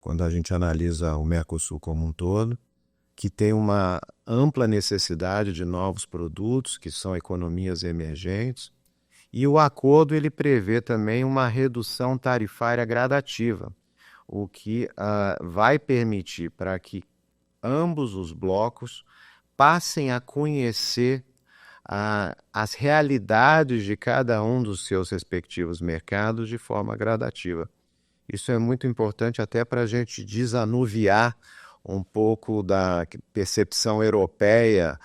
quando a gente analisa o Mercosul como um todo, que tem uma ampla necessidade de novos produtos, que são economias emergentes, e o acordo ele prevê também uma redução tarifária gradativa, o que vai permitir para que ambos os blocos passem a conhecer as realidades de cada um dos seus respectivos mercados de forma gradativa. Isso é muito importante até para a gente desanuviar um pouco da percepção europeia,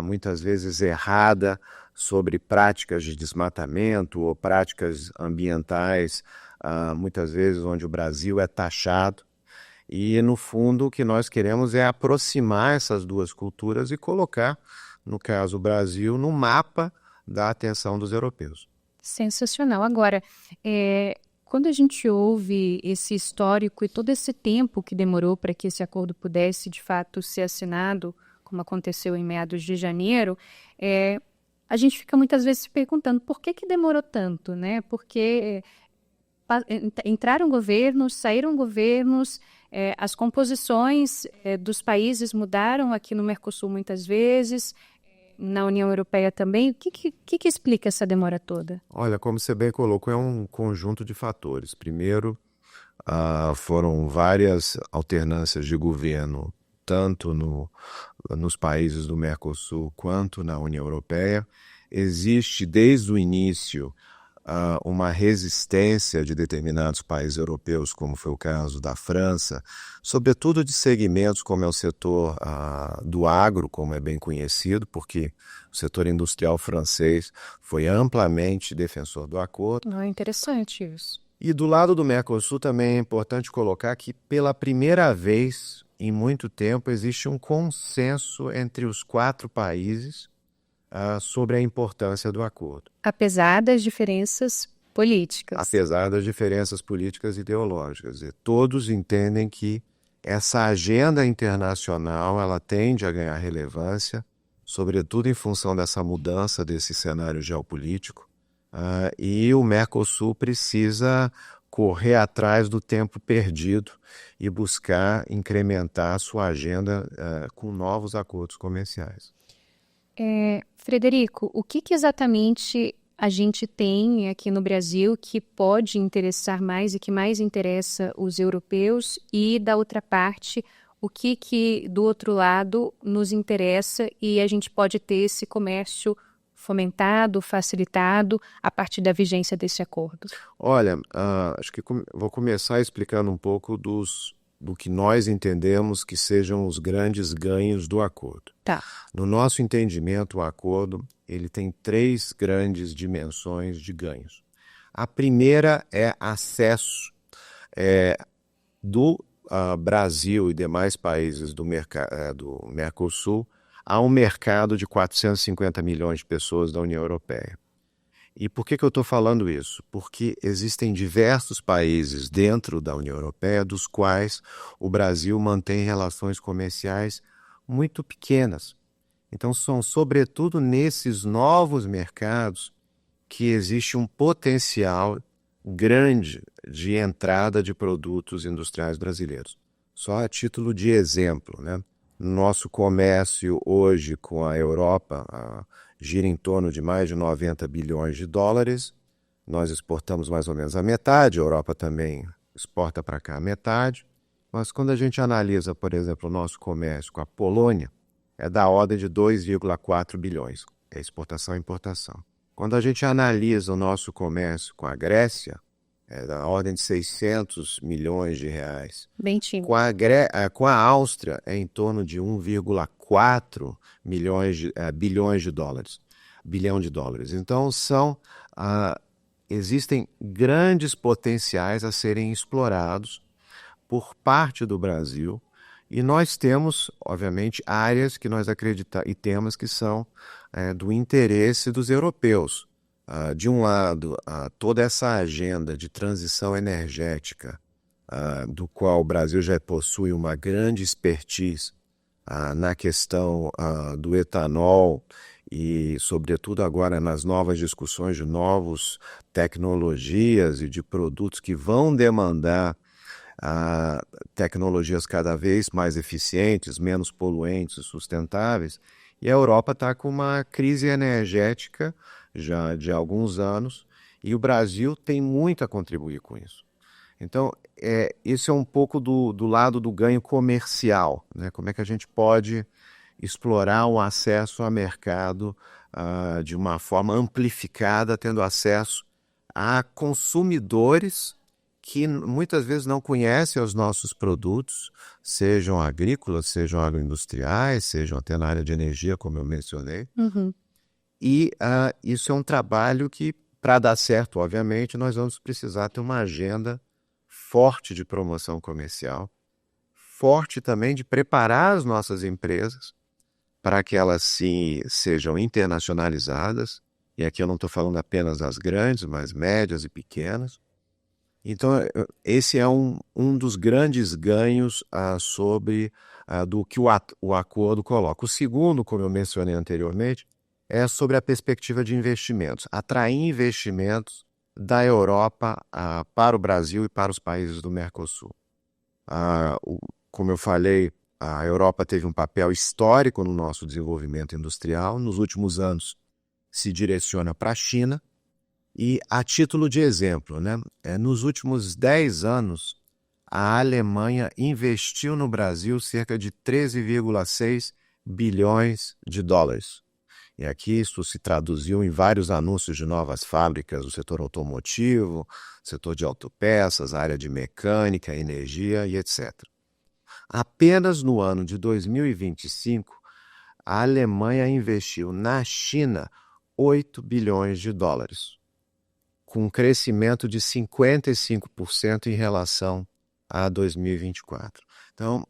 muitas vezes errada, sobre práticas de desmatamento ou práticas ambientais, muitas vezes onde o Brasil é taxado. E, no fundo, o que nós queremos é aproximar essas duas culturas e colocar, no caso o Brasil, no mapa da atenção dos europeus. Sensacional. Agora, quando a gente ouve esse histórico e todo esse tempo que demorou para que esse acordo pudesse, de fato, ser assinado, como aconteceu em meados de janeiro, a gente fica muitas vezes se perguntando por que demorou tanto, né? Porque entraram governos, saíram governos, as composições dos países mudaram aqui no Mercosul muitas vezes, na União Europeia também. O que explica essa demora toda? Olha, como você bem colocou, é um conjunto de fatores. Primeiro, foram várias alternâncias de governo, tanto nos países do Mercosul quanto na União Europeia. Existe, desde o início, uma resistência de determinados países europeus, como foi o caso da França, sobretudo de segmentos como é o setor do agro, como é bem conhecido, porque o setor industrial francês foi amplamente defensor do acordo. Não é interessante isso. E do lado do Mercosul também é importante colocar que, pela primeira vez em muito tempo, existe um consenso entre os 4 países sobre a importância do acordo. Apesar das diferenças políticas. Apesar das diferenças políticas e ideológicas. E todos entendem que essa agenda internacional ela tende a ganhar relevância, sobretudo em função dessa mudança desse cenário geopolítico, e o Mercosul precisa correr atrás do tempo perdido e buscar incrementar a sua agenda com novos acordos comerciais. Frederico, o que exatamente a gente tem aqui no Brasil que pode interessar mais e que mais interessa os europeus, e da outra parte, o que do outro lado nos interessa e a gente pode ter esse comércio fomentado, facilitado a partir da vigência desse acordo? Olha, acho que vou começar explicando um pouco do que nós entendemos que sejam os grandes ganhos do acordo. Tá. No nosso entendimento, o acordo ele tem 3 grandes dimensões de ganhos. A primeira é acesso do Brasil e demais países do Mercosul a um mercado de 450 milhões de pessoas da União Europeia. E por que eu estou falando isso? Porque existem diversos países dentro da União Europeia dos quais o Brasil mantém relações comerciais muito pequenas. Então, são sobretudo nesses novos mercados que existe um potencial grande de entrada de produtos industriais brasileiros. Só a título de exemplo, né? Nosso comércio hoje com a Europa gira em torno de mais de 90 bilhões de dólares. Nós exportamos mais ou menos a metade, a Europa também exporta para cá a metade. Mas quando a gente analisa, por exemplo, o nosso comércio com a Polônia, é da ordem de 2,4 bilhões, é exportação e importação. Quando a gente analisa o nosso comércio com a Grécia, é da ordem de 600 milhões de reais. Bem tímido. Com a Áustria, é em torno de 1,4 bilhões de dólares. Bilhão de dólares. Então, existem grandes potenciais a serem explorados por parte do Brasil, e nós temos, obviamente, áreas que nós acreditamos e temos que são do interesse dos europeus. De um lado, toda essa agenda de transição energética, do qual o Brasil já possui uma grande expertise na questão do etanol e, sobretudo, agora nas novas discussões de novas tecnologias e de produtos que vão demandar tecnologias cada vez mais eficientes, menos poluentes, sustentáveis, e a Europa está com uma crise energética já de alguns anos, e o Brasil tem muito a contribuir com isso. Então, isso é um pouco do lado do ganho comercial, né? Como é que a gente pode explorar o acesso a mercado de uma forma amplificada, tendo acesso a consumidores que muitas vezes não conhecem os nossos produtos, sejam agrícolas, sejam agroindustriais, sejam até na área de energia, como eu mencionei. Uhum. E isso é um trabalho que, para dar certo, obviamente, nós vamos precisar ter uma agenda forte de promoção comercial, forte também de preparar as nossas empresas para que elas sejam internacionalizadas. E aqui eu não estou falando apenas das grandes, mas médias e pequenas. Então, esse é um dos grandes ganhos do que o acordo coloca. O segundo, como eu mencionei anteriormente, é sobre a perspectiva de investimentos. Atrair investimentos da Europa para o Brasil e para os países do Mercosul. Como eu falei, a Europa teve um papel histórico no nosso desenvolvimento industrial. Nos últimos anos, se direciona para a China. E a título de exemplo, né, nos últimos 10 anos, a Alemanha investiu no Brasil cerca de 13,6 bilhões de dólares. E aqui isso se traduziu em vários anúncios de novas fábricas do setor automotivo, setor de autopeças, área de mecânica, energia e etc. Apenas no ano de 2025, a Alemanha investiu na China 8 bilhões de dólares, com um crescimento de 55% em relação a 2024. Então,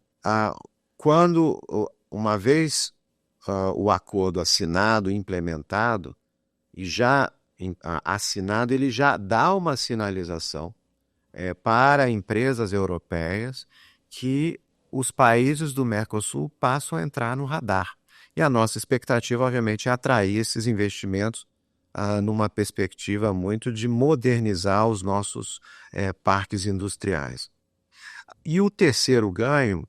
quando, uma vez o acordo assinado e implementado, e já assinado, ele já dá uma sinalização para empresas europeias que os países do Mercosul passam a entrar no radar. E a nossa expectativa, obviamente, é atrair esses investimentos numa perspectiva muito de modernizar os nossos parques industriais. E o terceiro ganho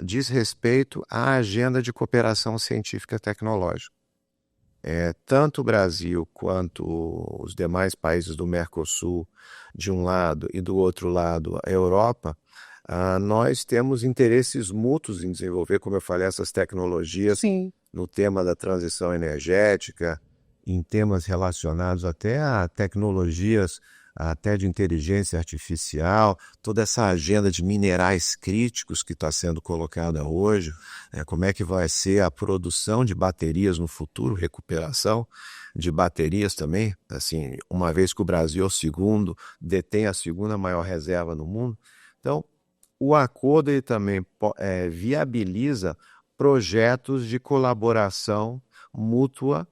diz respeito à agenda de cooperação científica e tecnológica. Tanto o Brasil quanto os demais países do Mercosul, de um lado, e do outro lado, a Europa, nós temos interesses mútuos em desenvolver, como eu falei, essas tecnologias. Sim. No tema da transição energética, em temas relacionados até a tecnologias até de inteligência artificial, toda essa agenda de minerais críticos que está sendo colocada hoje, como é que vai ser a produção de baterias no futuro, recuperação de baterias também, assim, uma vez que o Brasil é o segundo, detém a segunda maior reserva no mundo. Então, o acordo ele também viabiliza projetos de colaboração mútua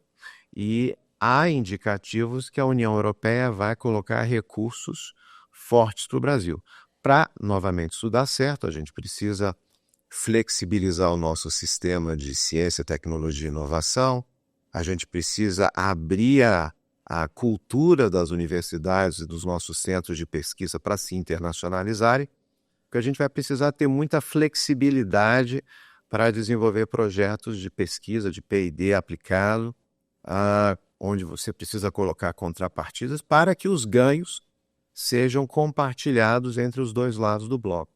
e há indicativos que a União Europeia vai colocar recursos fortes para o Brasil. Para, novamente, isso dar certo, a gente precisa flexibilizar o nosso sistema de ciência, tecnologia e inovação, a gente precisa abrir a cultura das universidades e dos nossos centros de pesquisa para se internacionalizarem, porque a gente vai precisar ter muita flexibilidade para desenvolver projetos de pesquisa, de P&D aplicado, onde você precisa colocar contrapartidas para que os ganhos sejam compartilhados entre os dois lados do bloco.